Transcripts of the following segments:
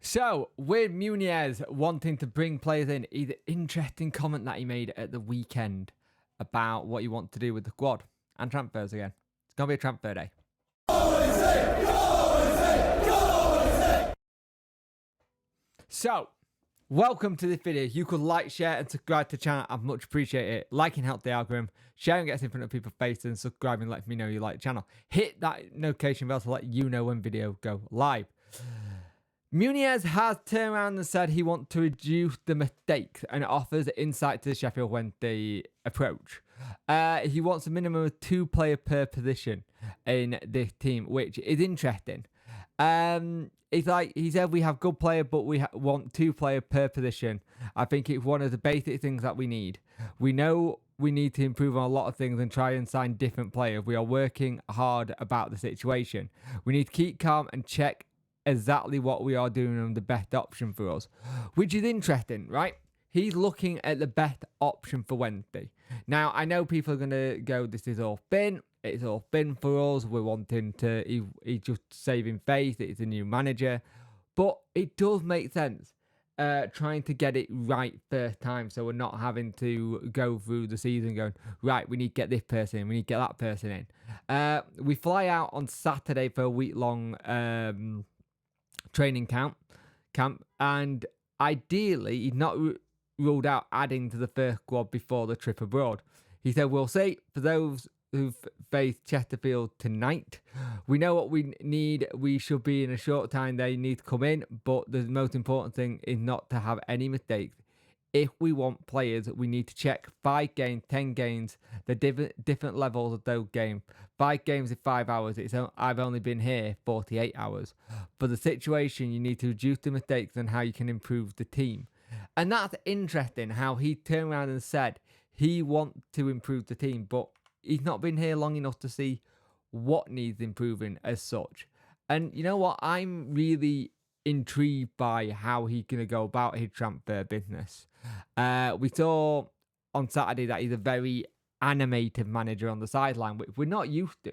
So, with Munoz wanting to bring players in, he's an interesting comment that he made at the weekend about what he wants to do with the squad and transfers again. It's going to be a transfer day. So, welcome to this video. You could like, share, and subscribe to the channel. I'd much appreciate it. Liking helps the algorithm. Sharing gets in front of people's faces, and subscribing lets me know you like the channel. Hit that notification bell to let you know when videos go live. Munoz has turned around and said he wants to reduce the mistakes and offers insight to the Sheffield Wednesday approach. He wants a minimum of 2 players per position in this team, which is interesting. He said we have good players, but we want 2 players per position. I think it's one of the basic things that we need. We know we need to improve on a lot of things and try and sign different players. We are working hard about the situation. We need to keep calm and check exactly what we are doing and the best option for us, which is interesting, right? He's looking at the best option for Wednesday. Now, I know people are going to go, this is all thin. It's all thin for us. We're wanting to, he's just saving face. It's a new manager. But it does make sense trying to get it right first time, so we're not having to go through the season going, right, we need to get this person in, we need to get that person in. We fly out on Saturday for a week-long training camp, and ideally he'd not ruled out adding to the first squad before the trip abroad. He said, we'll see. For those who've faced Chesterfield tonight, we know what we need. We should be in a short time. They need to come in, but the most important thing is not to have any mistakes. If we want players, we need to check 5 games, 10 games, the different levels of those games. 5 games in 5 hours. I've only been here 48 hours. For the situation, you need to reduce the mistakes and how you can improve the team. And that's interesting how he turned around and said he wants to improve the team, but he's not been here long enough to see what needs improving as such. And you know what? I'm really intrigued by how he's going to go about his transfer business. We saw on Saturday that he's a very animated manager on the sideline, which we're not used to.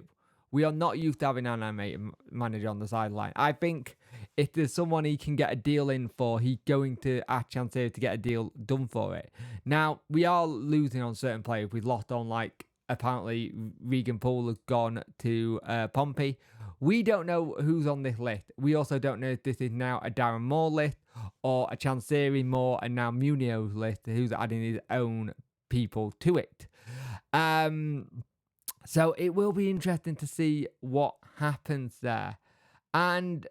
We are not used to having an animated manager on the sideline. I think if there's someone he can get a deal in for, he's going to have a chance here to get a deal done for it. Now, we are losing on certain players. We've lost on, like, apparently Regan Poole has gone to Pompey. We don't know who's on this list. We also don't know if this is now a Darren Moore list or a Chansiri Moore and now Munoz list, who's adding his own people to it. So it will be interesting to see what happens there. And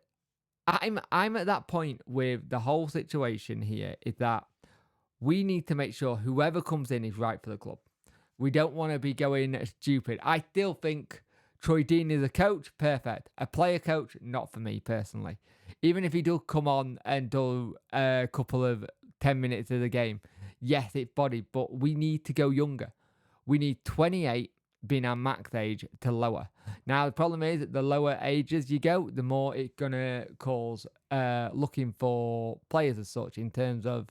I'm at that point with the whole situation here is that we need to make sure whoever comes in is right for the club. We don't want to be going stupid. I still think Troy Dean is a coach, perfect. A player coach, not for me personally. Even if he does come on and do a couple of 10 minutes of the game, yes, it's body, but we need to go younger. We need 28 being our max age to lower. Now, the problem is that the lower ages you go, the more it's going to cause looking for players as such, in terms of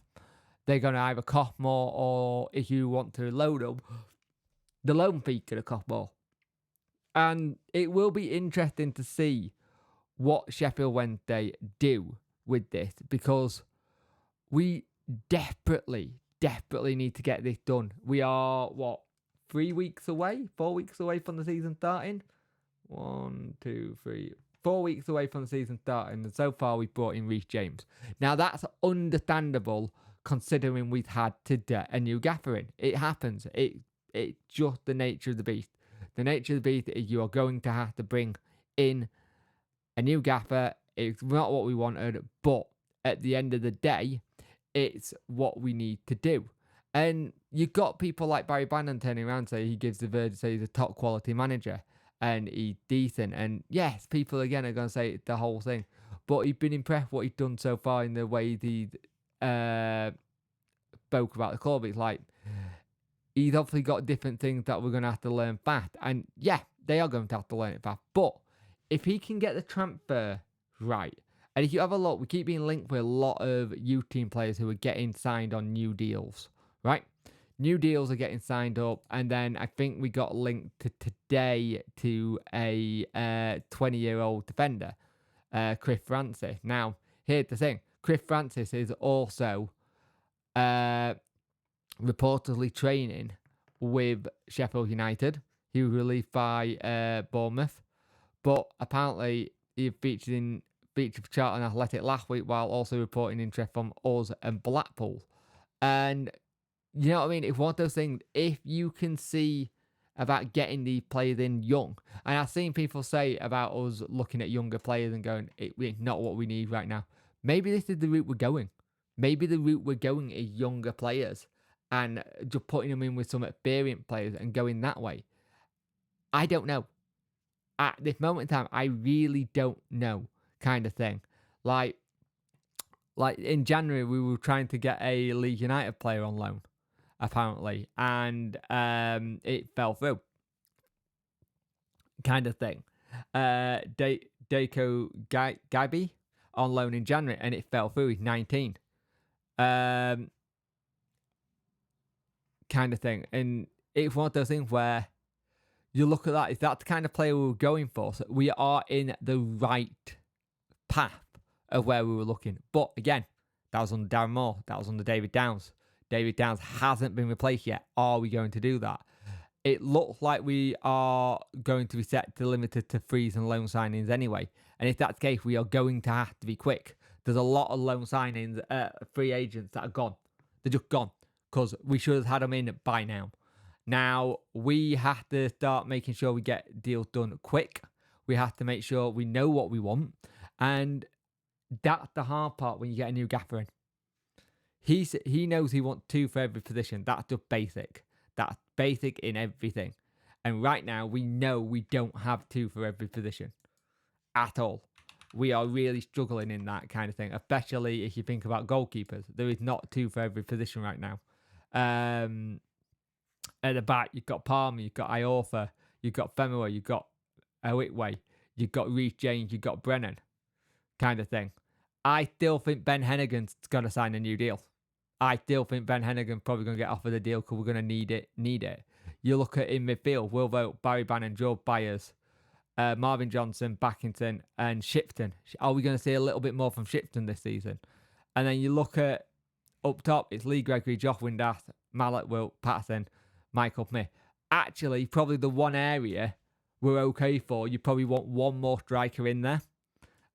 they're going to either cost more, or if you want to load them, the loan fee could have cost more. And it will be interesting to see what Sheffield Wednesday do with this, because we desperately need to get this done. We are, 3 weeks away, 4 weeks away from the season starting? 1, 2, 3, 4 weeks away from the season starting, and so far we've brought in Reece James. Now that's understandable considering we've had today a new gaffer in. It happens. It's just the nature of the beast. The nature of the beast is you are going to have to bring in a new gaffer. It's not what we wanted, but at the end of the day, it's what we need to do. And you've got people like Barry Bannon turning around and say he gives the verdict, say he's a top quality manager and he's decent. And yes, people again are going to say the whole thing, but he's been impressed what he's done so far in the way he spoke about the club. It's like he's obviously got different things that we're going to have to learn fast. And yeah, they are going to have to learn it fast. But if he can get the transfer right, and if you have a look, we keep being linked with a lot of youth team players who are getting signed on new deals, right? New deals are getting signed up. And then I think we got linked today to a 20-year-old defender, Chris Francis. Now, here's the thing. Chris Francis is also reportedly training with Sheffield United. He was released by Bournemouth, but apparently he featured for Charlton Athletic last week, while also reporting interest from us and Blackpool. And you know what I mean? It's one of those things, if you can see about getting these players in young, and I've seen people say about us looking at younger players and going, it's not what we need right now. Maybe this is the route we're going. Maybe the route we're going is younger players and just putting them in with some experienced players and going that way. I don't know. At this moment in time, I really don't know, kind of thing. Like in January, we were trying to get a Leeds United player on loan, apparently, and it fell through, kind of thing. Deco Gabi on loan in January, and it fell through. He's 19. Kind of thing. And it's one of those things where you look at that, is that the kind of player we were going for? So we are in the right path of where we were looking. But again, that was under Darren Moore. That was under David Downs. David Downs hasn't been replaced yet. Are we going to do that? It looks like we are going to be set to limited to frees and loan signings anyway. And if that's the case, we are going to have to be quick. There's a lot of loan signings, free agents that are gone. They're just gone because we should have had them in by now. Now, we have to start making sure we get deals done quick. We have to make sure we know what we want. And that's the hard part when you get a new gaffer in. He knows he wants 2 for every position. That's just basic. That's basic in everything. And right now, we know we don't have 2 for every position at all. We are really struggling in that kind of thing, especially if you think about goalkeepers. There is not 2 for every position right now. At the back, you've got Palmer, you've got Iorfa, you've got Femoa, you've got Owitway, you've got Reece James, you've got Brennan, kind of thing. I still think Ben Hennigan's going to sign a new deal. I still think Ben Hennigan's probably going to get offered a deal because we're going to need it. You look at in midfield, Will Vogt, Barry Bannon, Joe Byers, Marvin Johnson, Backington, and Shipton. Are we going to see a little bit more from Shipton this season? And then you look at up top, it's Lee Gregory, Josh Windass, Mallet Wilt, Patterson, Michael Smith. Actually, probably the one area we're okay for, you probably want one more striker in there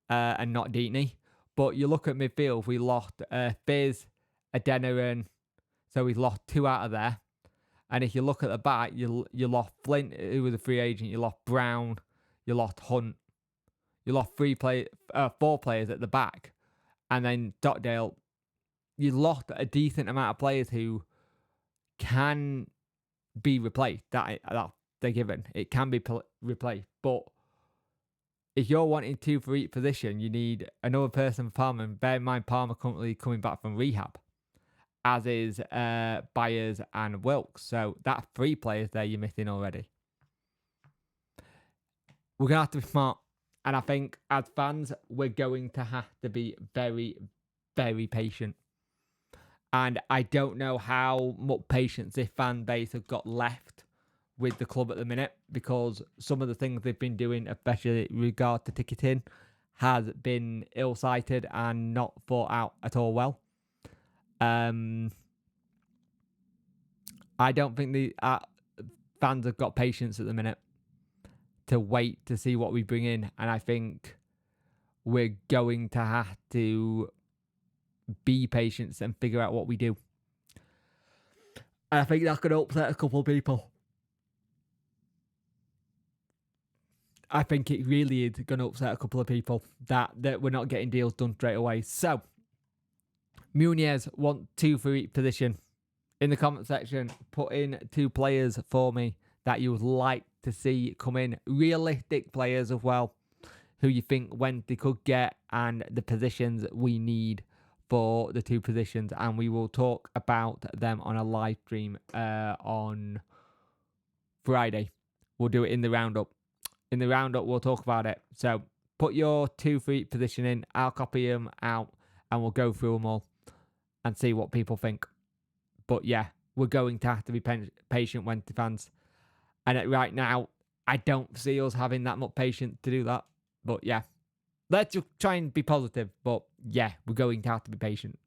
and not Deatoney. But you look at midfield, we lost Fizz, Adeniran, so we've lost 2 out of there. And if you look at the back, you lost Flint, who was a free agent, you lost Brown, you lost Hunt, you lost 4 players at the back. And then Stockdale, you lost a decent amount of players who can be replaced. That they're given. It can be replaced. But if you're wanting 2 for each position, you need another person for Palmer. And bear in mind, Palmer currently coming back from rehab, as is Byers and Wilkes. So that's 3 players there you're missing already. We're going to have to be smart. And I think as fans, we're going to have to be very, very patient. And I don't know how much patience this fan base have got left with the club at the minute, because some of the things they've been doing, especially in regard to ticketing, has been ill-sighted and not thought out at all well. I don't think the fans have got patience at the minute to wait to see what we bring in. And I think we're going to have to be patient and figure out what we do. And I think that's going to upset a couple of people. I think it really is going to upset a couple of people that we're not getting deals done straight away. So, Munoz want 2 for each position. In the comment section, put in 2 players for me that you would like to see come in. Realistic players as well, who you think when they could get, and the positions we need for the 2 positions. And we will talk about them on a live stream on Friday. We'll do it in the roundup. In the roundup, we'll talk about it. So put your 2 for each position in. I'll copy them out and we'll go through them all and see what people think. But yeah, we're going to have to be patient, Wednesday fans. And right now, I don't see us having that much patience to do that. But yeah, let's just try and be positive. But yeah, we're going to have to be patient.